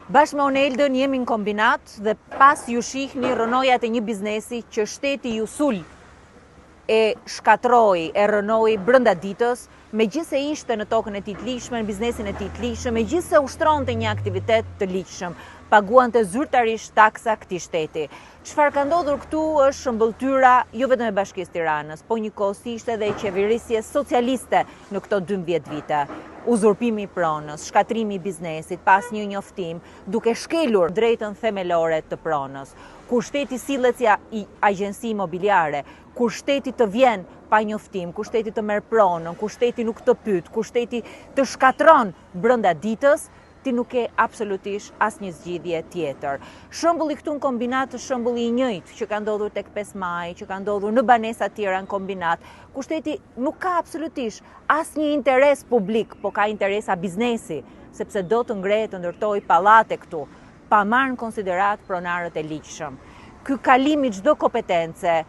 Bashkë me Oneldën jemi në kombinat dhe pas ju shihni rënojat e një biznesi që shteti ju sul e shkatroi, e rënoi brënda ditës, megjithëse ishte në tokën e tij të ligjshme, në biznesin e tij të ligjshëm, megjithëse ushtronte një aktivitet të ligjshëm, paguante zyrtarisht taksa këtij shteti. Çfarë ka ndodhur këtu është shëmbëltyra jo vetëm e Bashkisë Tiranës, po njëkohësisht edhe e qeverisjes socialiste në këto 12 vite. Uzurpimi i pronës, shkatrimi i biznesit pas një njoftim, duke shkelur drejtën themelore të pronës. Kur shteti sillet si agjenci imobiliare, kur shteti të vjen pa njoftim, kur shteti të merr pronën, kur shteti nuk të pyet, kur shteti të shkatron brenda ditës, ti nuk ke absolutisht asnjë zgjidhje tjetër. Shembulli këtu në kombinat është shembulli i njëjtë që ka ndodhur tek 5 Maj, që ka ndodhur në banesa tjera në kombinat, ku shteti nuk ka absolutisht asnjë interes publik, po ka interesa biznesi, sepse do të ngrehet të ndërtoj pallate këtu, pa marrë në konsiderat pronarët e ligjshëm. Ky kalim i çdo kompetence,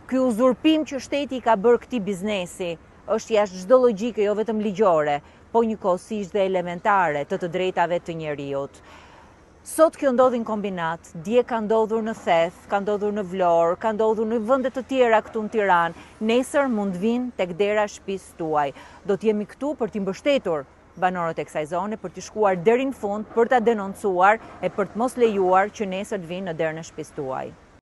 ky uzurpim që shteti ka bërë këtij biznesi, është jashtë çdo logjike, jo vetëm ligjore, po njëkohësisht dhe elementare të drejtave të njerëzit. Sot kjo ndodhi në kombinat, dje ka ndodhur në Theth, ka ndodhur në Vlorë, ka ndodhur në vende të tjera këtu në Tiranë, nesër mund vinë tek dera shtëpisë tuaj. Do të jemi këtu për t'i mbështetur banorët e kësaj zone, për t'i shkuar deri në fund, për ta denoncuar e për të mos lejuar që nesër të vinë në derën e shtëpisë tuaj.